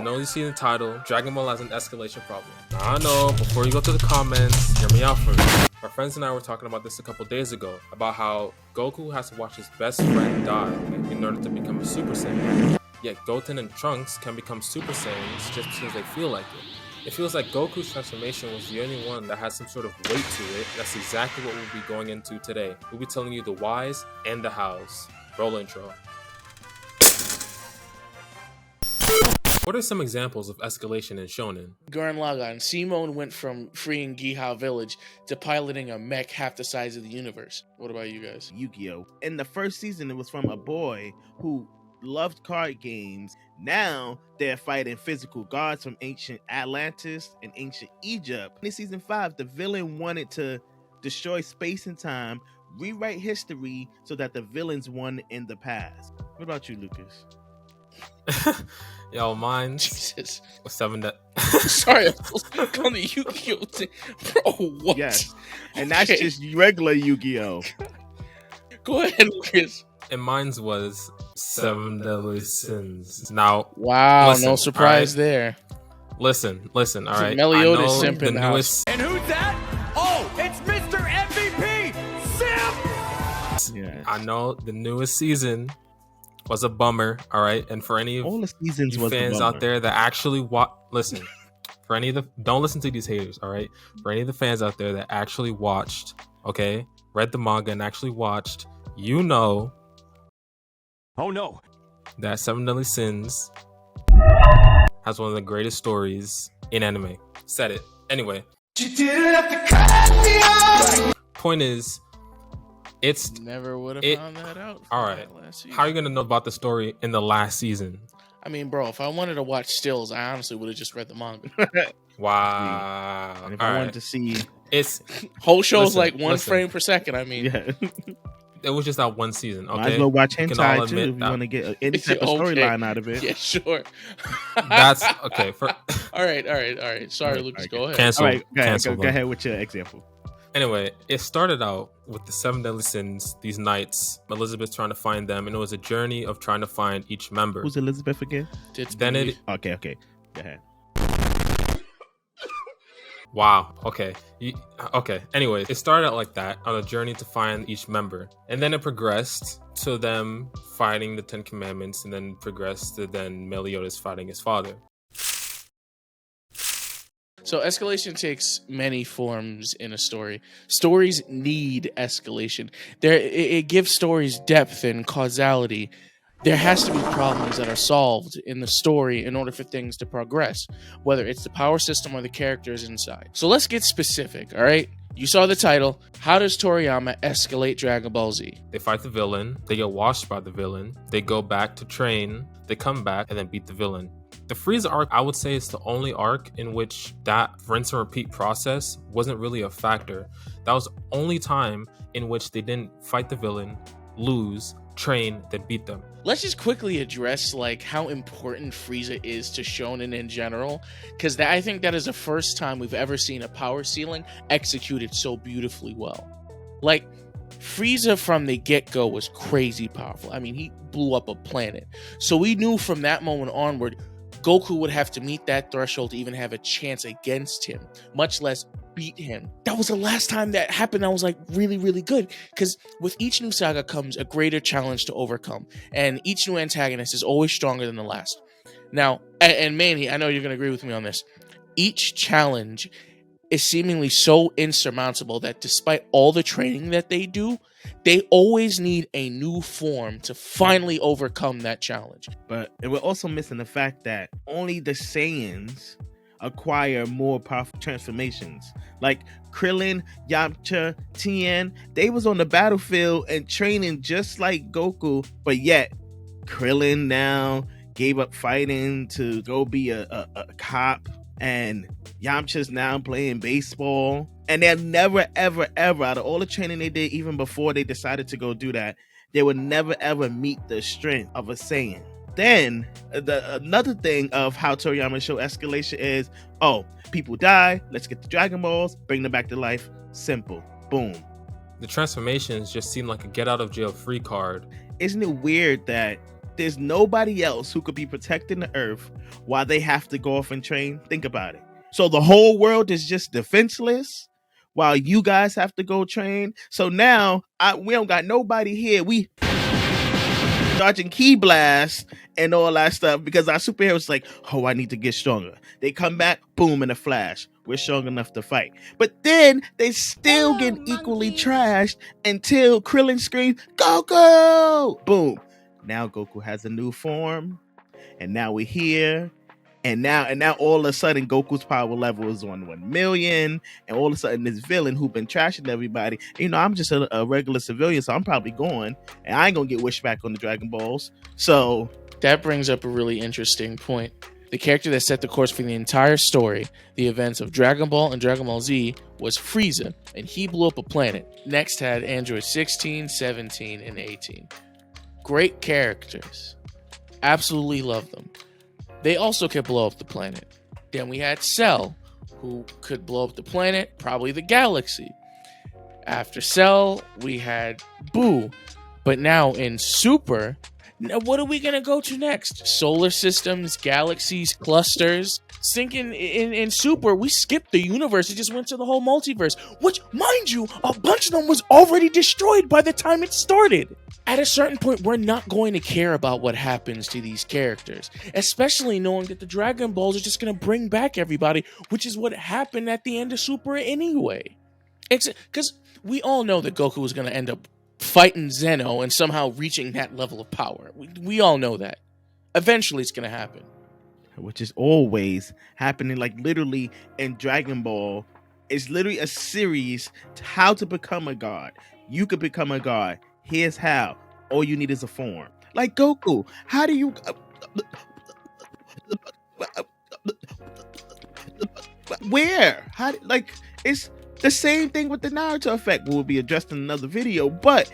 know you see in the title, Dragon Ball has an escalation problem. Now, I know, before you go to the comments, hear me out first. My friends and I were talking about this a couple days ago, about how Goku has to watch his best friend die in order to become a Super Saiyan. Yet Goten and Trunks can become Super Saiyans just because they feel like it. It feels like Goku's transformation was the only one that has some sort of weight to it. That's exactly what we'll be going into today. We'll be telling you the whys and the hows. Roll intro. What are some examples of escalation in Shonen? Gurren Lagann, Simone went from freeing Gihao Village to piloting a mech half the size of the universe. What about you guys? Yu-Gi-Oh! In the first season, it was from a boy who loved card games. Now they're fighting physical gods from ancient Atlantis and ancient Egypt. In season 5, the villain wanted to destroy space and time, rewrite history so that the villains won in the past. What about you, Lucas? Yo, mine. Jesus. Sorry, on the Yu-Gi-Oh thing. Bro, what? Yes. And that's just regular Yu-Gi-Oh. Go ahead, Lucas. And mine's was 7 Deadly Sins. Now, wow, listen, no surprise right? there. Listen, all right. Meliodas simp in the house. And who's that? Oh, it's Mr. MVP, Simp! Yeah. I know the newest season was a bummer, all right? And for any of all the seasons you fans out there that actually listen, for any of the, don't listen to these haters, all right? For any of the fans out there that actually watched, okay, read the manga and actually watched, you know, Oh no, that 7 Deadly Sins has one of the greatest stories in anime. Said it. Anyway. Point is, it's never would have found that out. All right. How are you gonna know about the story in the last season? I mean, bro, if I wanted to watch stills, I honestly would have just read the manga. Wow. And if I wanted to see, it's whole show's like one frame per second. I mean, yeah. It was just that one season. Okay, might as well watch hentai too if you want to get any type of storyline out of it. Yeah, sure. That's okay. All right. Sorry, Lucas. Go ahead. Cancel. All right, Cancel go ahead with your example. Anyway, it started out with the 7 Deadly Sins, these knights, Elizabeth trying to find them, and it was a journey of trying to find each member. Who's Elizabeth again? Okay. Go ahead. Wow. Okay. Okay. Anyway, it started out like that, on a journey to find each member. And then it progressed to them fighting the 10 Commandments, and then progressed to then Meliodas fighting his father. So escalation takes many forms in a story. Stories need escalation. It gives stories depth and causality. There has to be problems that are solved in the story in order for things to progress, whether it's the power system or the characters inside. So let's get specific, all right? You saw the title. How does Toriyama escalate Dragon Ball Z? They fight the villain, they get washed by the villain, they go back to train, they come back, and then beat the villain. The Frieza arc, I would say, is the only arc in which that rinse and repeat process wasn't really a factor. That was the only time in which they didn't fight the villain, lose, train, then beat them. Let's just quickly address like how important Frieza is to Shonen in general, because I think that is the first time we've ever seen a power ceiling executed so beautifully well. Like, Frieza from the get-go was crazy powerful. I mean, he blew up a planet. So we knew from that moment onward, Goku would have to meet that threshold to even have a chance against him, much less beat him. That was the last time that happened. I was like really, really good, because with each new saga comes a greater challenge to overcome, and each new antagonist is always stronger than the last. Now, and Manny, I know you're going to agree with me on this. Each challenge is seemingly so insurmountable that despite all the training that they do, they always need a new form to finally overcome that challenge. But we're also missing the fact that only the Saiyans acquire more powerful transformations. Like Krillin, Yamcha, Tien, they was on the battlefield and training just like Goku, but yet Krillin now gave up fighting to go be a cop, and Yamcha's now playing baseball. And they're never, ever, ever, out of all the training they did, even before they decided to go do that, they would never, ever meet the strength of a Saiyan. Then, another thing of how Toriyama show escalation is, oh, people die, let's get the Dragon Balls, bring them back to life. Simple. Boom. The transformations just seem like a get out of jail free card. Isn't it weird that there's nobody else who could be protecting the Earth while they have to go off and train. Think about it. So the whole world is just defenseless while you guys have to go train. So now we don't got nobody here. We dodging key blasts and all that stuff because our superheroes like, oh, I need to get stronger. They come back, boom, in a flash. We're strong enough to fight. But then they still get equally trashed until Krillin screams, Goku! Boom. Now Goku has a new form. And now we're here. And now all of a sudden Goku's power level is on 1 million. And all of a sudden this villain who been trashing everybody. You know, I'm just a regular civilian, so I'm probably going. And I ain't gonna get wished back on the Dragon Balls. So that brings up a really interesting point. The character that set the course for the entire story, the events of Dragon Ball and Dragon Ball Z, was Frieza, and he blew up a planet. Next had Android 16, 17, and 18. Great characters. Absolutely love them. They also could blow up the planet. Then we had Cell, who could blow up the planet, probably the galaxy. After Cell, we had Boo. But now in Super, now what are we going to go to next? Solar systems, galaxies, clusters. Thinking in Super, we skipped the universe. It just went to the whole multiverse. Which, mind you, a bunch of them was already destroyed by the time it started. At a certain point, we're not going to care about what happens to these characters. Especially knowing that the Dragon Balls are just going to bring back everybody, which is what happened at the end of Super anyway. Because we all know that Goku was going to end up fighting Zeno and somehow reaching that level of power. We all know that. Eventually, it's going to happen. Which is always happening, like literally in Dragon Ball. It's literally a series to how to become a god. You could become a god. Here's how. All you need is a form. Like Goku. How do you... Where? How? Like, it's the same thing with the Naruto effect. We'll be addressed in another video. But,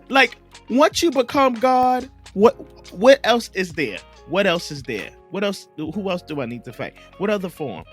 like, once you become God, what else is there? What else is there? What else? Who else do I need to fight? What other form?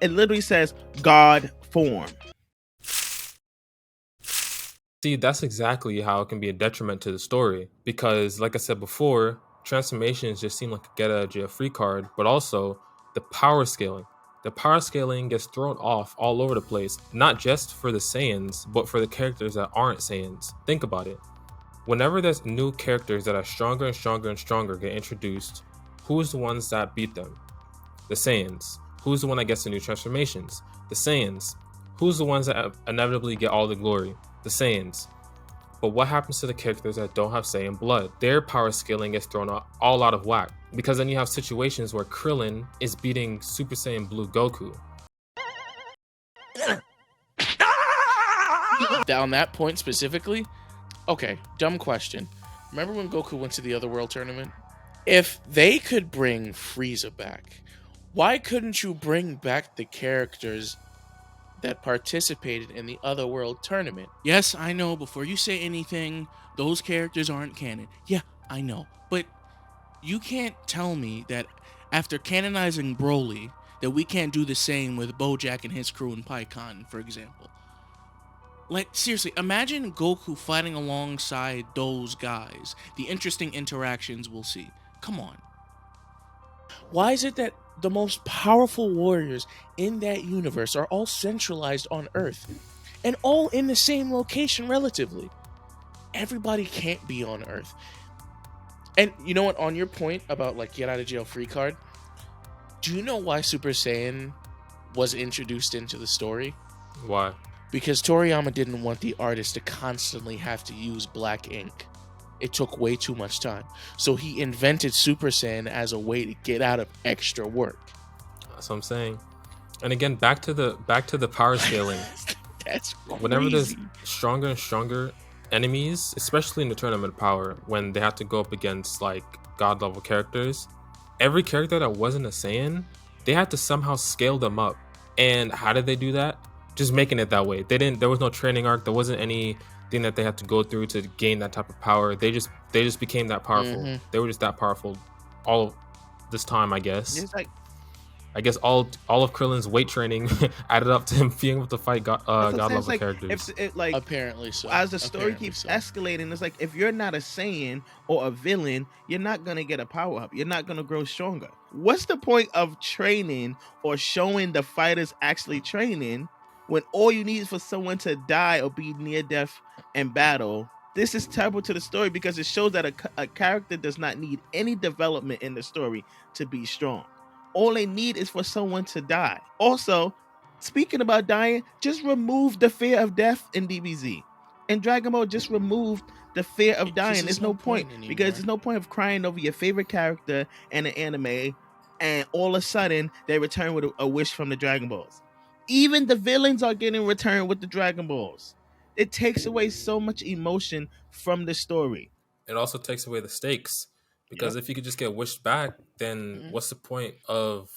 It literally says God form. See, that's exactly how it can be a detriment to the story. Because, like I said before, transformations just seem like a get out of jail free card, but also the power scaling. The power scaling gets thrown off all over the place, not just for the Saiyans, but for the characters that aren't Saiyans. Think about it. Whenever there's new characters that are stronger and stronger and stronger get introduced, who's the ones that beat them? The Saiyans. Who's the one that gets the new transformations? The Saiyans. Who's the ones that inevitably get all the glory? The Saiyans. But what happens to the characters that don't have Saiyan blood? Their power scaling gets thrown all out of whack. Because then you have situations where Krillin is beating Super Saiyan Blue Goku. On that point specifically, okay, dumb question. Remember when Goku went to the Otherworld tournament? If they could bring Frieza back, why couldn't you bring back the characters that participated in the Otherworld tournament? Yes, I know, before you say anything, those characters aren't canon. Yeah, I know. But you can't tell me that after canonizing Broly, that we can't do the same with Bojack and his crew in Pikkon, for example. Like, seriously, imagine Goku fighting alongside those guys. The interesting interactions we'll see. Come on. Why is it that the most powerful warriors in that universe are all centralized on Earth and all in the same location relatively? Everybody can't be on Earth. And you know what, on your point about like get out of jail free card, do you know why Super Saiyan was introduced into the story? Why? Because Toriyama didn't want the artist to constantly have to use black ink. It took way too much time. So he invented Super Saiyan as a way to get out of extra work. That's what I'm saying. And again, back to the power scaling. That's crazy. Whenever there's stronger and stronger enemies, especially in the tournament power, when they have to go up against like god level characters, every character that wasn't a Saiyan, they had to somehow scale them up. And how did they do that? Just making it that way. There was no training arc. There wasn't anything that they had to go through to gain that type of power. They just became that powerful. They were just that powerful all of this time, I guess. It's like I guess all of Krillin's weight training added up to him being able to fight That's what I'm god saying. It's level like characters. if it, like Apparently so. as the story Apparently keeps so. escalating, it's like if you're not a Saiyan or a villain, you're not gonna get a power up. You're not gonna grow stronger. What's the point of training or showing the fighters actually training when all you need is for someone to die or be near death in battle? This is terrible to the story because it shows that a character does not need any development in the story to be strong. All they need is for someone to die. Also, speaking about dying, just remove the fear of death in DBZ. In Dragon Ball, just remove the fear of dying. There's no point because there's no point of crying over your favorite character in an anime, and all of a sudden they return with a wish from the Dragon Balls. Even the villains are getting returned with the Dragon Balls. It takes away so much emotion from the story. It also takes away the stakes because if you could just get wished back, then what's the point of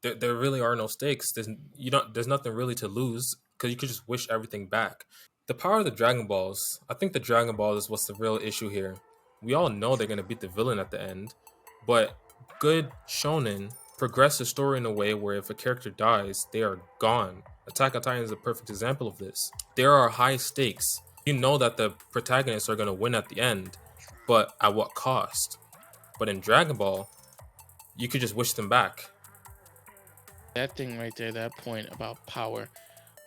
there really are no stakes. There's nothing really to lose because you could just wish everything back. The power of the Dragon Balls, I think the Dragon Ball is what's the real issue here. We all know they're gonna beat the villain at the end, but good shonen progress the story in a way where if a character dies, they are gone. Attack on Titan is a perfect example of this. There are high stakes. You know that the protagonists are gonna win at the end, but at what cost? But in Dragon Ball, you could just wish them back. That thing right there, that point about power.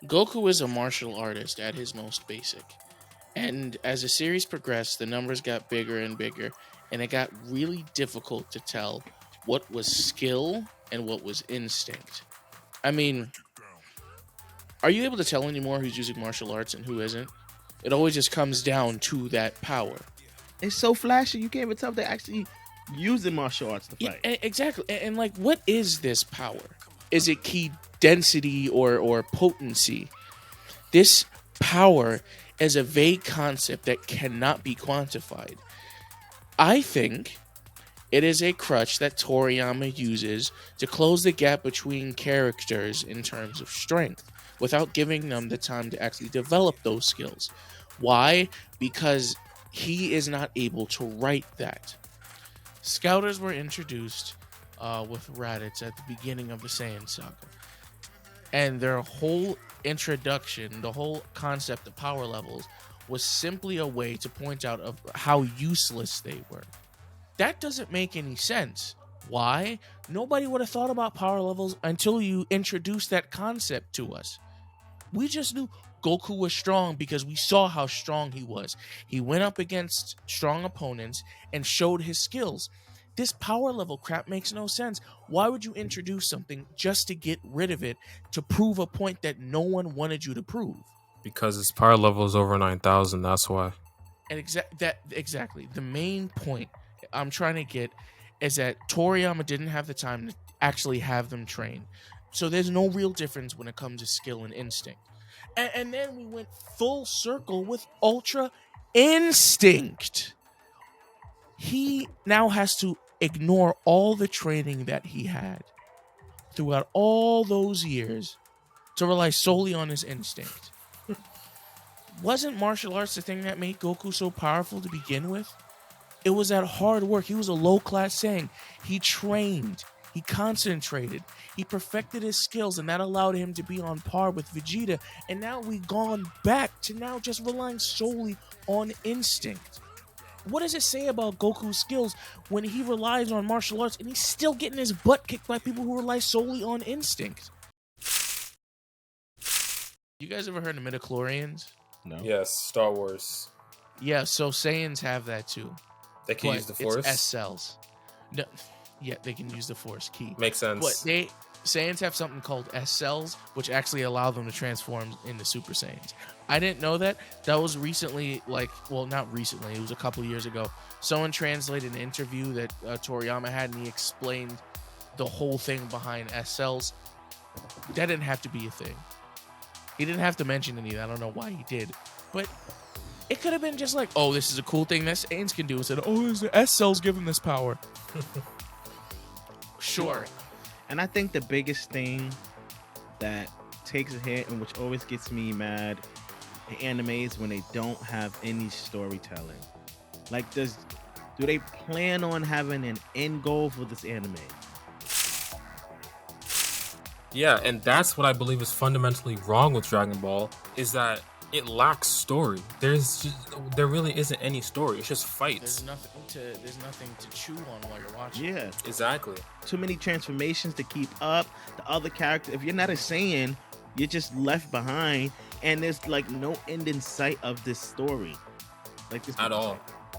Goku is a martial artist at his most basic. And as the series progressed, the numbers got bigger and bigger, and it got really difficult to tell what was skill and what was instinct. I mean, are you able to tell anymore who's using martial arts and who isn't? It always just comes down to that power. It's so flashy, you can't even tell if they're actually using martial arts to fight. Yeah, exactly. And like, what is this power? Is it key density or potency? This power is a vague concept that cannot be quantified. I think it is a crutch that Toriyama uses to close the gap between characters in terms of strength without giving them the time to actually develop those skills. Why? Because he is not able to write that. Scouters were introduced with Raditz at the beginning of the Saiyan saga. And their whole introduction, the whole concept of power levels, was simply a way to point out of how useless they were. That doesn't make any sense. Why? Nobody would have thought about power levels until you introduced that concept to us. We just knew Goku was strong because we saw how strong he was. He went up against strong opponents and showed his skills. This power level crap makes no sense. Why would you introduce something just to get rid of it, to prove a point that no one wanted you to prove? Because its power level is over 9,000, that's why. And exactly. The main point I'm trying to get is that Toriyama didn't have the time to actually have them train. So there's no real difference when it comes to skill and instinct. And then we went full circle with Ultra Instinct. He now has to ignore all the training that he had throughout all those years to rely solely on his instinct. Wasn't martial arts the thing that made Goku so powerful to begin with? It was that hard work. He was a low-class Saiyan. He trained. He concentrated. He perfected his skills, and that allowed him to be on par with Vegeta. And now we've gone back to now just relying solely on instinct. What does it say about Goku's skills when he relies on martial arts and he's still getting his butt kicked by people who rely solely on instinct? You guys ever heard of midichlorians? No. Yes, Star Wars. Yeah, so Saiyans have that too. They can use the Force. It's S cells. No, yeah, they can use the Force key. Makes sense. But Saiyans have something called S cells, which actually allow them to transform into Super Saiyans. I didn't know that. That was recently, not recently. It was a couple years ago. Someone translated an interview that Toriyama had, and he explained the whole thing behind S cells. That didn't have to be a thing. He didn't have to mention any of that. I don't know why he did. But it could have been just like, oh, this is a cool thing that Saiyans can do. Instead of, oh, the S cells give him this power. Sure. And I think the biggest thing that takes a hit and which always gets me mad in animes when they don't have any storytelling. Like, do they plan on having an end goal for this anime? Yeah, and that's what I believe is fundamentally wrong with Dragon Ball, is that it lacks story. There really isn't any story. It's just fights. There's nothing to chew on while you're watching. Yeah. Exactly. Too many transformations to keep up. The other character, if you're not a Saiyan, you're just left behind, and there's like no end in sight of this story, like this At all.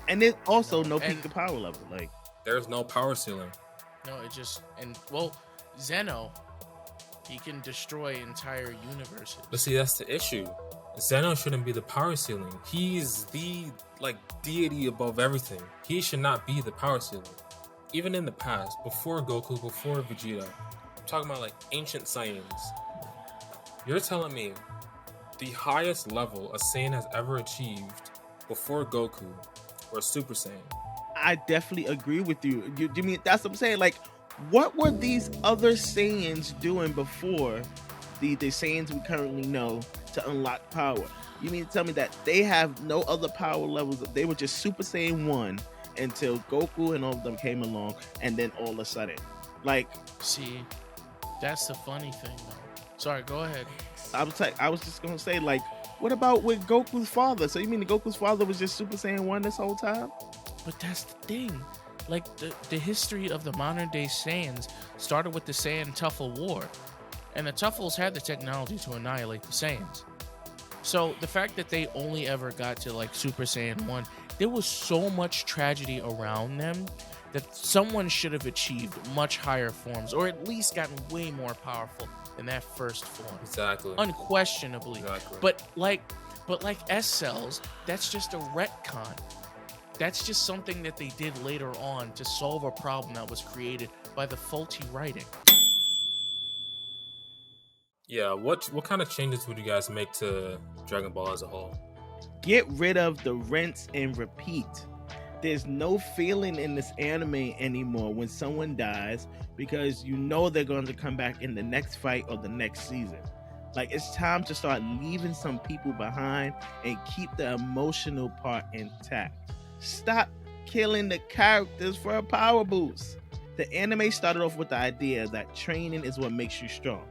And there's also no And- peak of power level. Like, There's no power ceiling. No, it just Zeno, he can destroy entire universes. But see, that's the issue. Zeno shouldn't be the power ceiling. He's the deity above everything. He should not be the power ceiling. Even in the past, before Goku, before Vegeta, I'm talking about like ancient Saiyans. You're telling me the highest level a Saiyan has ever achieved before Goku or Super Saiyan? I definitely agree with you. You mean that's what I'm saying? Like, what were these other Saiyans doing before the Saiyans we currently know to unlock power? You mean to tell me that they have no other power levels? They were just Super Saiyan 1 until Goku and all of them came along, and then all of a sudden, like, See, that's the funny thing, though. Sorry, go ahead. I was just gonna say, like, what about with Goku's father? So you mean Goku's father was just Super Saiyan 1 this whole time? But that's the thing. Like, the history of the modern day Saiyans started with the Saiyan Tuffle War. And the Tuffles had the technology to annihilate the Saiyans. So the fact that they only ever got to like Super Saiyan 1, there was so much tragedy around them that someone should have achieved much higher forms, or at least gotten way more powerful than that first form. Exactly. Unquestionably. Exactly. But like S cells, that's just a retcon. That's just something that they did later on to solve a problem that was created by the faulty writing. Yeah, what kind of changes would you guys make to Dragon Ball as a whole? Get rid of the rinse and repeat. There's no feeling in this anime anymore when someone dies, because you know they're going to come back in the next fight or the next season. Like, it's time to start leaving some people behind and keep the emotional part intact. Stop killing the characters for a power boost. The anime started off with the idea that training is what makes you strong.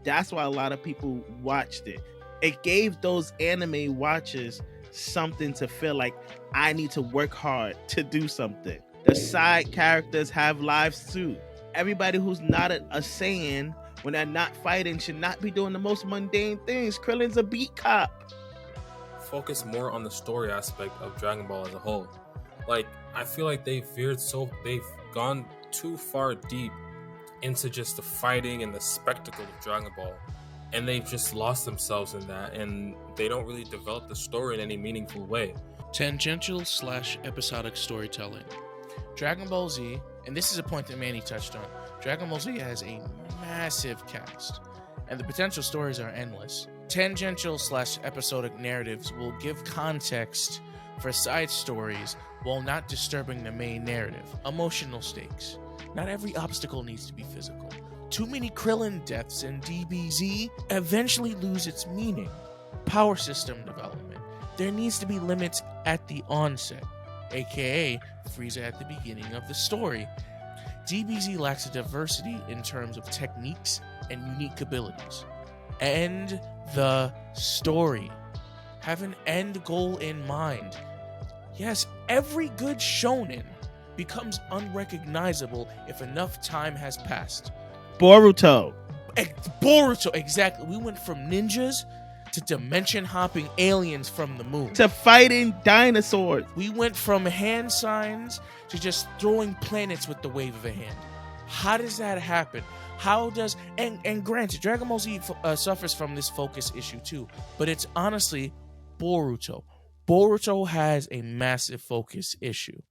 That's why a lot of people watched it. It gave those anime watchers something to feel like, I need to work hard to do something. The side characters have lives too. Everybody who's not a Saiyan, when they're not fighting, should not be doing the most mundane things. Krillin's a beat cop. Focus more on the story aspect of Dragon Ball as a whole. Like, I feel like they've gone too far deep into just the fighting and the spectacle of Dragon Ball, and they've just lost themselves in that, and they don't really develop the story in any meaningful way. Tangential / episodic storytelling. Dragon Ball Z, and this is a point that Manny touched on, Dragon Ball Z has a massive cast, and the potential stories are endless. Tangential / episodic narratives will give context for side stories while not disturbing the main narrative. Emotional stakes. Not every obstacle needs to be physical. Too many Krillin deaths in DBZ eventually lose its meaning. Power system development. There needs to be limits at the onset, aka Frieza at the beginning of the story. DBZ lacks a diversity in terms of techniques and unique abilities. End the story. Have an end goal in mind. Yes, every good shonen becomes unrecognizable if enough time has passed. Boruto. Boruto, exactly. We went from ninjas to dimension hopping aliens from the moon. To fighting dinosaurs. We went from hand signs to just throwing planets with the wave of a hand. How does that happen? How does and granted, Dragon Ball Z suffers from this focus issue too, but it's honestly Boruto. Boruto has a massive focus issue.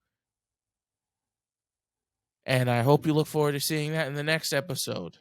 And I hope you look forward to seeing that in the next episode.